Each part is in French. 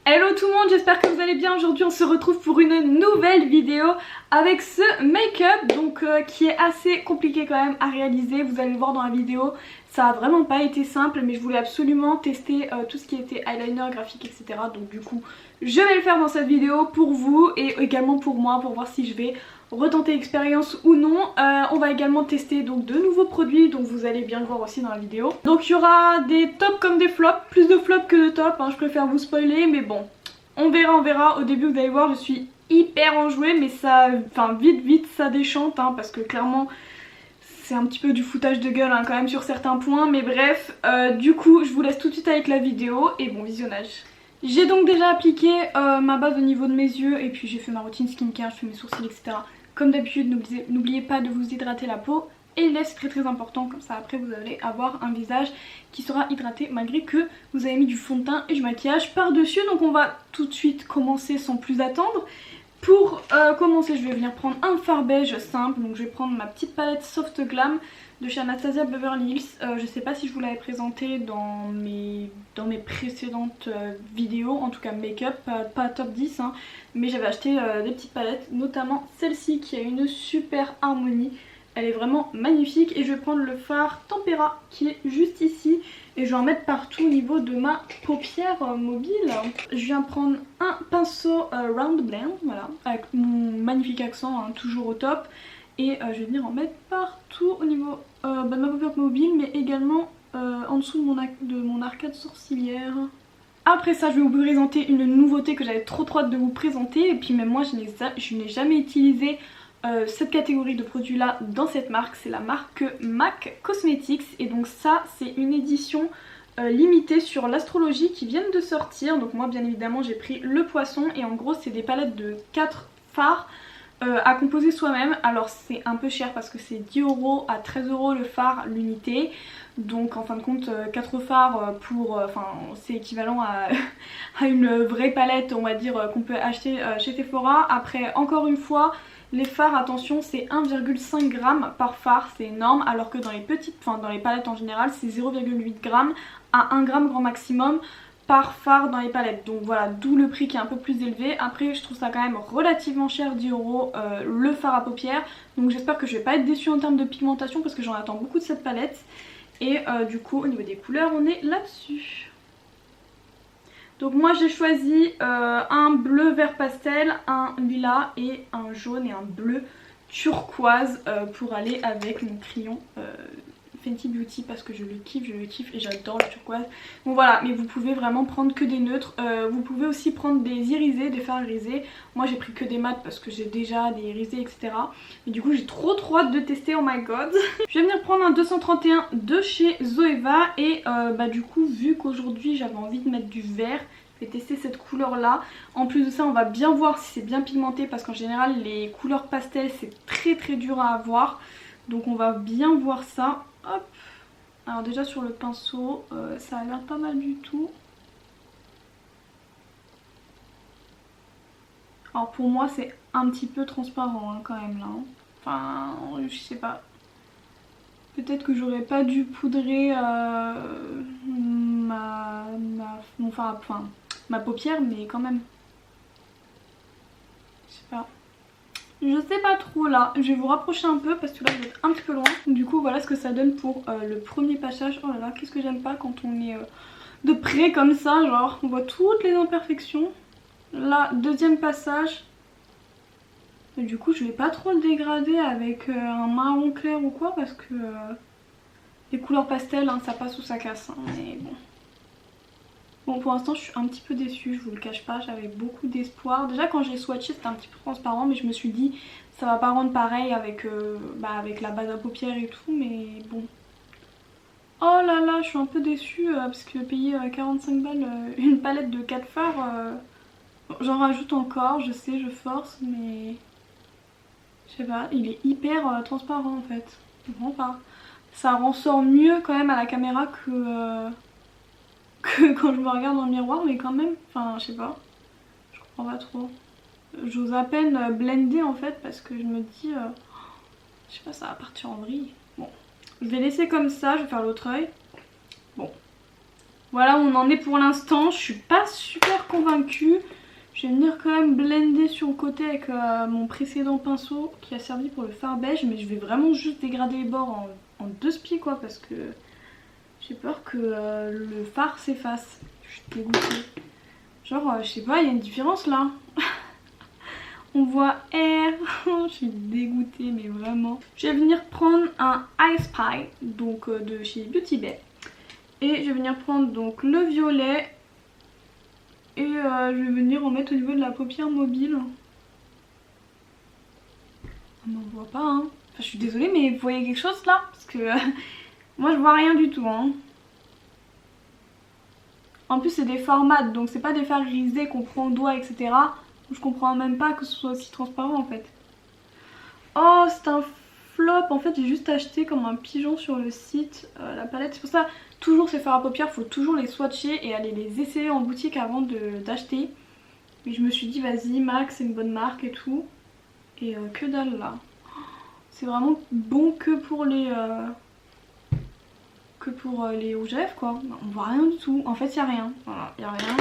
Hello tout le monde, j'espère que vous allez bien. Aujourd'hui on se retrouve pour une nouvelle vidéo avec ce make-up donc qui est assez compliqué quand même à réaliser. Vous allez le voir dans la vidéo, ça a vraiment pas été simple, mais je voulais absolument tester tout ce qui était eyeliner, graphique, etc. Donc du coup je vais le faire dans cette vidéo pour vous et également pour moi, pour voir si je vais retenter l'expérience ou non. On va également tester donc de nouveaux produits, donc vous allez bien le voir aussi dans la vidéo. Donc il y aura des tops comme des flops, plus de flops que de tops, hein, je préfère vous spoiler, mais bon, on verra. Au début vous allez voir, je suis hyper enjouée, mais ça, enfin vite ça déchante, hein, parce que clairement c'est un petit peu du foutage de gueule, hein, quand même sur certains points, mais bref, du coup je vous laisse tout de suite avec la vidéo et bon visionnage. J'ai donc déjà appliqué ma base au niveau de mes yeux et puis j'ai fait ma routine skincare, je fais mes sourcils, etc. Comme d'habitude, n'oubliez pas de vous hydrater la peau et les lèvres, c'est très important, comme ça après vous allez avoir un visage qui sera hydraté malgré que vous avez mis du fond de teint et du maquillage par dessus. Donc on va tout de suite commencer sans plus attendre. Pour commencer, je vais venir prendre un fard beige simple, donc je vais prendre ma petite palette Soft Glam de chez Anastasia Beverly Hills. Je sais pas si je vous l'avais présenté dans mes précédentes vidéos, en tout cas make-up, pas top 10, hein, mais j'avais acheté des petites palettes, notamment celle-ci qui a une super harmonie. Elle est vraiment magnifique et je vais prendre le fard Tempera qui est juste ici et je vais en mettre partout au niveau de ma paupière mobile. Je viens prendre un pinceau Round Blend, voilà, avec mon magnifique accent, hein, toujours au top. Et je vais venir en mettre partout au niveau de ma paupière mobile, mais également en dessous de mon arcade sourcilière. Après ça, je vais vous présenter une nouveauté que j'avais trop hâte de vous présenter. Et puis même moi, je n'ai jamais utilisé cette catégorie de produits là dans cette marque. C'est la marque MAC Cosmetics. Et donc ça, c'est une édition limitée sur l'astrologie qui viennent de sortir. Donc moi, bien évidemment, j'ai pris le poisson. Et en gros, c'est des palettes de 4 fards à composer soi-même. Alors c'est un peu cher parce que c'est 10 € à 13 € le fard, l'unité. Donc en fin de compte 4 fards pour, c'est équivalent à, à une vraie palette, on va dire, qu'on peut acheter chez Sephora. Après encore une fois, les fards, attention, c'est 1,5 g par fard, c'est énorme, alors que dans les petites, dans les palettes en général, c'est 0,8 g à 1 g grand maximum par fard dans les palettes. Donc voilà, d'où le prix qui est un peu plus élevé. Après je trouve ça quand même relativement cher, 10 € le fard à paupières. Donc j'espère que je vais pas être déçue en termes de pigmentation parce que j'en attends beaucoup de cette palette. Et du coup au niveau des couleurs on est là-dessus. Donc moi j'ai choisi un bleu vert pastel, un lilas et un jaune et un bleu turquoise pour aller avec mon crayon Fenty Beauty parce que je le kiffe et j'adore le turquoise. Donc voilà, mais vous pouvez vraiment prendre que des neutres. Vous pouvez aussi prendre des irisés, des fards irisés. Moi j'ai pris que des mats parce que j'ai déjà des irisés, etc. Et du coup j'ai trop hâte de tester, oh my god. Je vais venir prendre un 231 de chez Zoeva et du coup vu qu'aujourd'hui j'avais envie de mettre du vert, je vais tester cette couleur là. En plus de ça on va bien voir si c'est bien pigmenté parce qu'en général les couleurs pastel c'est très dur à avoir. Donc on va bien voir ça. Hop. Alors déjà sur le pinceau, ça a l'air pas mal du tout. Alors pour moi c'est un petit peu transparent hein, quand même là. Hein. Enfin je sais pas. Peut-être que j'aurais pas dû poudrer ma paupière, mais quand même. Je sais pas. Je sais pas trop là, je vais vous rapprocher un peu parce que là vous êtes un petit peu loin. Du coup voilà ce que ça donne pour le premier passage. Oh là là, qu'est-ce que j'aime pas quand on est de près comme ça, genre on voit toutes les imperfections. Là, deuxième passage. Et du coup je vais pas trop le dégrader avec un marron clair ou quoi parce que les couleurs pastel hein, ça passe ou ça casse hein, mais bon. Bon pour l'instant je suis un petit peu déçue, je vous le cache pas, j'avais beaucoup d'espoir. Déjà quand j'ai swatché c'était un petit peu transparent mais je me suis dit ça va pas rendre pareil avec, avec la base à paupières et tout mais bon. Oh là là je suis un peu déçue parce que payer 45 balles une palette de 4 fards, j'en rajoute encore, je sais je force mais je sais pas, il est hyper transparent en fait, vraiment pas. Ça ressort mieux quand même à la caméra que quand je me regarde dans le miroir mais quand même, enfin je sais pas, je comprends pas trop. J'ose à peine blender en fait parce que je me dis, je sais pas, ça va partir en vrille. Bon, je vais laisser comme ça, je vais faire l'autre œil. Bon, Voilà où on en est pour l'instant. Je suis pas super convaincue. Je vais venir quand même blender sur le côté avec mon précédent pinceau qui a servi pour le fard beige. Mais je vais vraiment juste dégrader les bords en deux spies quoi, parce que j'ai peur que le fard s'efface. Je suis dégoûtée. Genre je sais pas, il y a une différence là. On voit R. Je suis dégoûtée mais vraiment. Je vais venir prendre un I Spy donc de chez Beauty Bay. Et je vais venir prendre donc le violet. Et je vais venir en mettre au niveau de la paupière mobile. On n'en voit pas hein. Enfin, je suis désolée mais vous voyez quelque chose là? Parce que moi je vois rien du tout hein. En plus c'est des fards mat donc c'est pas des fards grisés qu'on prend au doigt etc. Je comprends même pas que ce soit aussi transparent en fait. Oh c'est un flop, en fait j'ai juste acheté comme un pigeon sur le site la palette. C'est pour ça toujours ces fards à paupières faut toujours les swatcher et aller les essayer en boutique avant d'acheter. Mais je me suis dit vas-y MAC c'est une bonne marque et tout. Et que dalle là. C'est vraiment bon que pour les rouges à lèvres quoi. On voit rien du tout, en fait il y a rien. Voilà, il y a rien.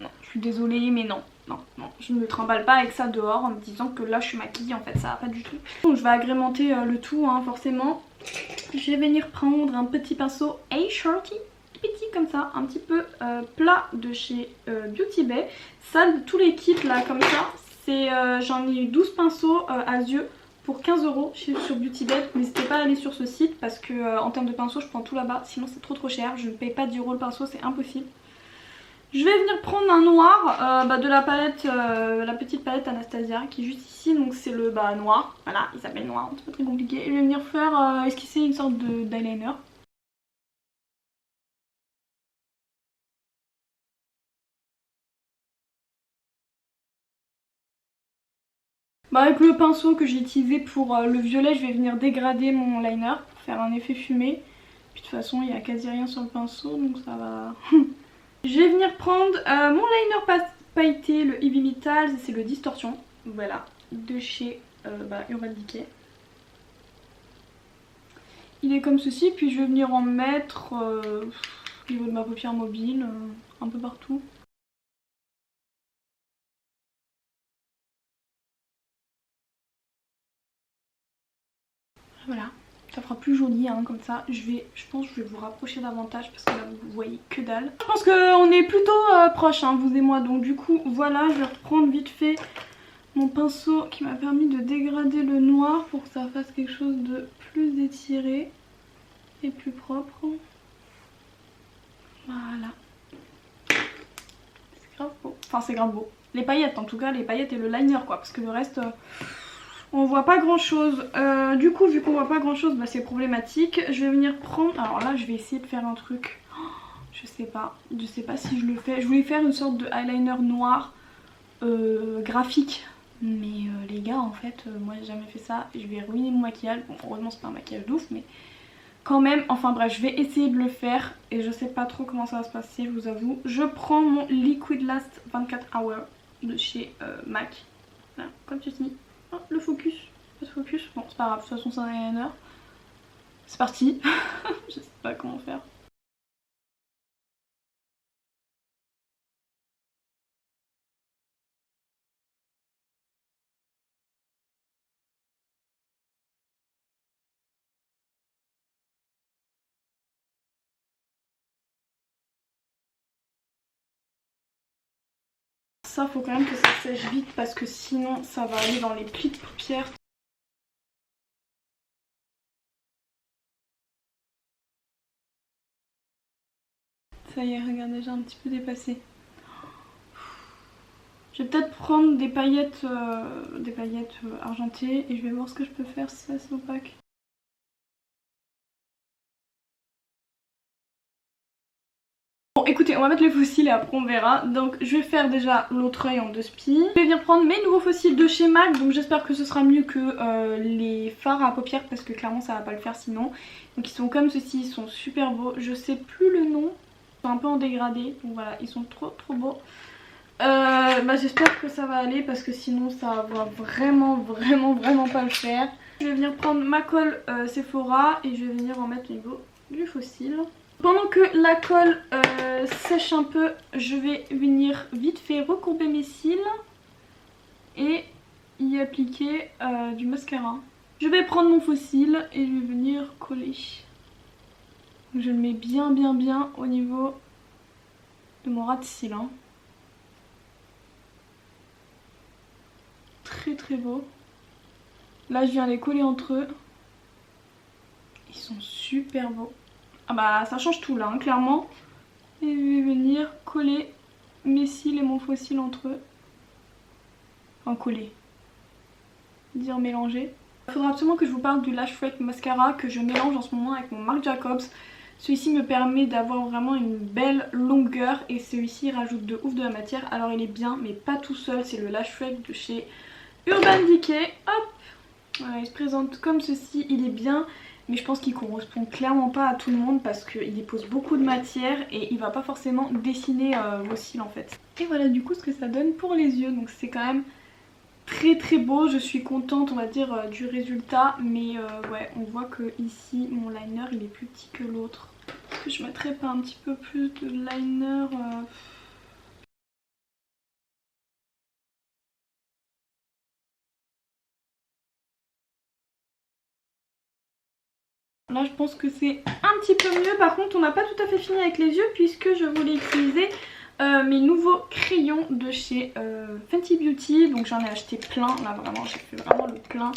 Non, je suis désolée mais non. Non, je ne me trimballe pas avec ça dehors en me disant que là je suis maquillée, en fait ça va pas du tout. Donc je vais agrémenter le tout hein, forcément. Je vais venir prendre un petit pinceau A-Shorty, petit comme ça, un petit peu plat de chez Beauty Bay. Ça de tous les kits là comme ça, c'est j'en ai eu 12 pinceaux à yeux pour 15 € sur Beauty Bay. N'hésitez pas à aller sur ce site parce que en termes de pinceau je prends tout là-bas, sinon c'est trop cher. Je ne paye pas 10 € le pinceau, c'est impossible. Je vais venir prendre un noir de la palette, la petite palette Anastasia qui est juste ici, donc c'est le noir, voilà il s'appelle noir, c'est pas très compliqué. Et je vais venir faire esquisser une sorte d'eyeliner. Avec le pinceau que j'ai utilisé pour le violet, je vais venir dégrader mon liner pour faire un effet fumé. Puis de toute façon il n'y a quasi rien sur le pinceau donc ça va... Je vais venir prendre mon liner pailleté, le Heavy Metals, c'est le Distortion, voilà, de chez Urban Decay. Il est comme ceci, puis je vais venir en mettre au niveau de ma paupière mobile, un peu partout. Voilà, ça fera plus joli hein, comme ça. Je pense que je vais vous rapprocher davantage parce que là vous voyez que dalle. Je pense qu'on est plutôt proches hein, vous et moi, donc du coup voilà, je vais reprendre vite fait mon pinceau qui m'a permis de dégrader le noir pour que ça fasse quelque chose de plus étiré et plus propre. Voilà. C'est grave beau. Enfin c'est grave beau. Les paillettes en tout cas, les paillettes et le liner quoi, parce que le reste... on voit pas grand chose. Du coup vu qu'on voit pas grand chose c'est problématique. Je vais venir prendre... Alors là je vais essayer de faire un truc. Je sais pas si je le fais. Je voulais faire une sorte de eyeliner noir graphique. Mais les gars en fait moi j'ai jamais fait ça. Je vais ruiner mon maquillage. Bon heureusement c'est pas un maquillage d'ouf mais quand même. Enfin bref je vais essayer de le faire. Et je sais pas trop comment ça va se passer je vous avoue. Je prends mon Liquid Last 24 Hours de chez MAC. Voilà comme ceci. Oh, le focus, pas de focus, bon c'est pas grave, de toute façon c'est un eyeliner. C'est parti. Je sais pas comment faire. Ça faut quand même que ça sèche vite parce que sinon ça va aller dans les plis de paupières. Ça y est, regardez, j'ai un petit peu dépassé. Je vais peut-être prendre des paillettes argentées et je vais voir ce que je peux faire si c'est assez opaque. Bon écoutez, on va mettre les fossiles et après on verra. Donc je vais faire déjà l'autre œil en deux spies. Je vais venir prendre mes nouveaux fossiles de chez MAC. Donc j'espère que ce sera mieux que les fards à paupières parce que clairement ça va pas le faire sinon. Donc ils sont comme ceci, ils sont super beaux. Je sais plus le nom, ils sont un peu en dégradé. Donc voilà, ils sont trop beaux. J'espère que ça va aller parce que sinon ça va vraiment pas le faire. Je vais venir prendre ma colle Sephora et je vais venir en mettre au niveau du fossile. Pendant que la colle sèche un peu, je vais venir vite fait recourber mes cils et y appliquer du mascara. Je vais prendre mon faux cil et je vais venir coller. Je le mets bien au niveau de mon ras de cils. Hein. Très beau. Là je viens les coller entre eux. Ils sont super beaux. Ah bah ça change tout là, hein, clairement. Et je vais venir coller mes cils et mon faux cil entre eux. Enfin coller. Dire mélanger. Il faudra absolument que je vous parle du Lash Freak Mascara que je mélange en ce moment avec mon Marc Jacobs. Celui-ci me permet d'avoir vraiment une belle longueur et celui-ci rajoute de ouf de la matière. Alors il est bien mais pas tout seul, c'est le Lash Freak de chez Urban Decay. Hop, voilà, il se présente comme ceci, il est bien. Mais je pense qu'il correspond clairement pas à tout le monde parce qu'il dépose beaucoup de matière et il va pas forcément dessiner vos cils en fait. Et voilà du coup ce que ça donne pour les yeux. Donc c'est quand même très beau. Je suis contente on va dire du résultat. Mais ouais on voit que ici mon liner il est plus petit que l'autre. Est-ce que je mettrais pas un petit peu plus de liner Là je pense que c'est un petit peu mieux. Par contre on n'a pas tout à fait fini avec les yeux puisque je voulais utiliser mes nouveaux crayons de chez Fenty Beauty. Donc j'en ai acheté plein, là vraiment j'ai fait vraiment le plein.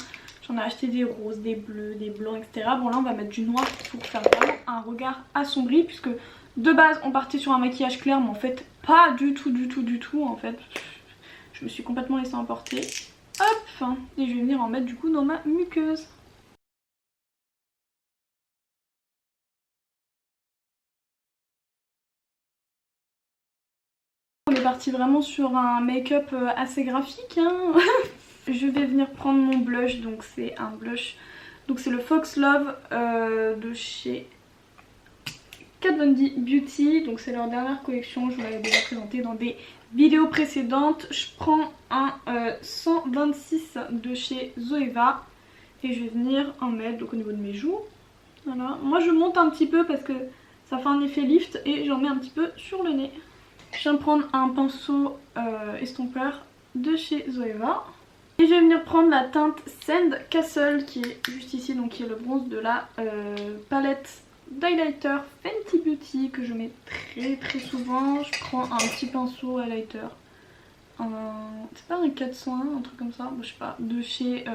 J'en ai acheté des roses, des bleus, des blancs etc. Bon là on va mettre du noir pour faire vraiment un regard assombri. Puisque de base on partait sur un maquillage clair mais en fait pas du tout en fait. Je me suis complètement laissée emporter. Hop, et je vais venir en mettre du coup dans ma muqueuse. On est parti vraiment sur un make-up assez graphique. Hein. Je vais venir prendre mon blush, donc c'est un blush. Donc c'est le Fox Love de chez Kat Von D Beauty. Donc c'est leur dernière collection, je vous l'avais déjà présenté dans des vidéos précédentes. Je prends un 126 de chez Zoeva. Et je vais venir en mettre donc, au niveau de mes joues. Voilà. Moi je monte un petit peu parce que ça fait un effet lift et j'en mets un petit peu sur le nez. Je viens de prendre un pinceau estompeur de chez Zoeva. Et je vais venir prendre la teinte Sand Castle qui est juste ici, donc qui est le bronze de la palette d'highlighter Fenty Beauty que je mets très souvent. Je prends un petit pinceau highlighter. C'est pas un 401, un truc comme ça, bon, je sais pas, de chez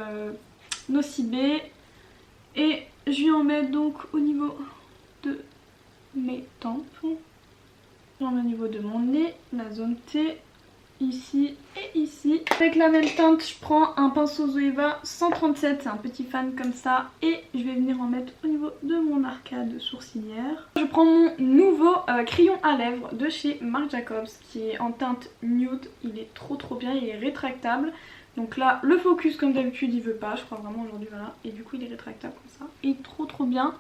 Nocibé. Et je vais en mettre donc au niveau de mes tempes. Au niveau de mon nez, la zone T, ici et ici. Avec la même teinte, je prends un pinceau Zoeva 137, c'est un petit fan comme ça. Et je vais venir en mettre au niveau de mon arcade sourcilière. Je prends mon nouveau crayon à lèvres de chez Marc Jacobs qui est en teinte nude. Il est trop bien, il est rétractable. Donc là, le focus comme d'habitude il veut pas, je crois vraiment aujourd'hui, voilà. Et du coup il est rétractable comme ça. Il est trop bien.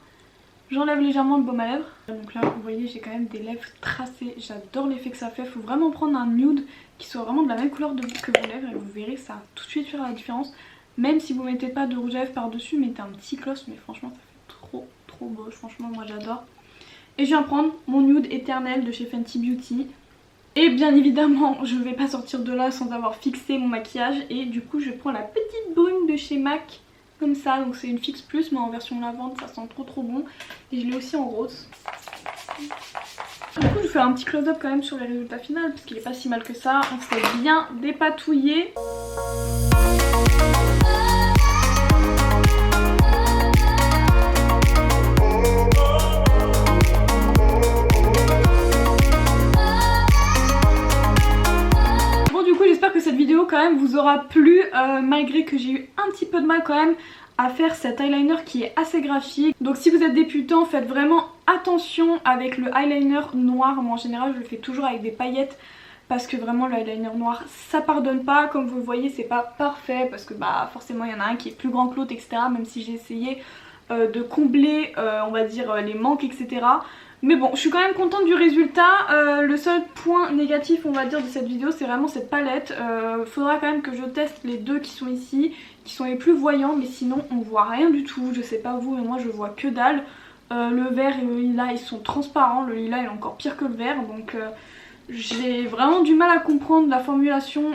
J'enlève légèrement le baume à lèvres. Donc là vous voyez j'ai quand même des lèvres tracées. J'adore l'effet que ça fait. Il faut vraiment prendre un nude qui soit vraiment de la même couleur que vos lèvres. Et vous verrez ça va tout de suite faire la différence. Même si vous mettez pas de rouge à lèvres par dessus, mettez un petit gloss. Mais franchement ça fait trop beau. Franchement moi j'adore. Et je viens prendre mon nude éternel de chez Fenty Beauty. Et bien évidemment je ne vais pas sortir de là sans avoir fixé mon maquillage. Et du coup je prends la petite brune de chez MAC. Comme ça, donc c'est une fixe plus mais en version lavande, ça sent trop bon. Et je l'ai aussi en rose. Du coup je fais un petit close-up quand même sur les résultats finaux parce qu'il est pas si mal que ça. On s'est bien dépatouillé. J'espère que cette vidéo quand même vous aura plu malgré que j'ai eu un petit peu de mal quand même à faire cet eyeliner qui est assez graphique. Donc si vous êtes débutant, faites vraiment attention avec le eyeliner noir. Moi en général je le fais toujours avec des paillettes parce que vraiment le eyeliner noir ça pardonne pas. Comme vous le voyez c'est pas parfait parce que bah forcément il y en a un qui est plus grand que l'autre etc. Même si j'ai essayé de combler on va dire les manques etc. Mais bon, je suis quand même contente du résultat. Le seul point négatif on va dire de cette vidéo c'est vraiment cette palette. Faudra quand même que je teste les deux qui sont ici, qui sont les plus voyants, mais sinon on voit rien du tout. Je sais pas vous mais moi je vois que dalle. Le vert et le lilas ils sont transparents, le lilas il est encore pire que le vert, donc j'ai vraiment du mal à comprendre la formulation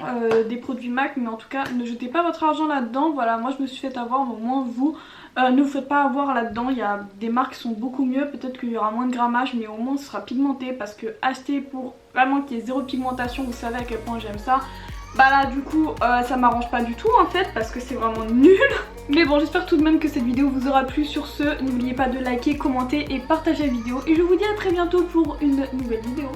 des produits MAC, mais en tout cas ne jetez pas votre argent là-dedans. Voilà, moi je me suis fait avoir, mais au moins vous ne vous faites pas avoir là-dedans. Il y a des marques qui sont beaucoup mieux, peut-être qu'il y aura moins de grammage, mais au moins ce sera pigmenté, parce que acheter pour vraiment qu'il y ait zéro pigmentation, vous savez à quel point j'aime ça. Bah là du coup ça m'arrange pas du tout en fait, parce que c'est vraiment nul. Mais bon, j'espère tout de même que cette vidéo vous aura plu. Sur ce, n'oubliez pas de liker, commenter et partager la vidéo, et je vous dis à très bientôt pour une nouvelle vidéo.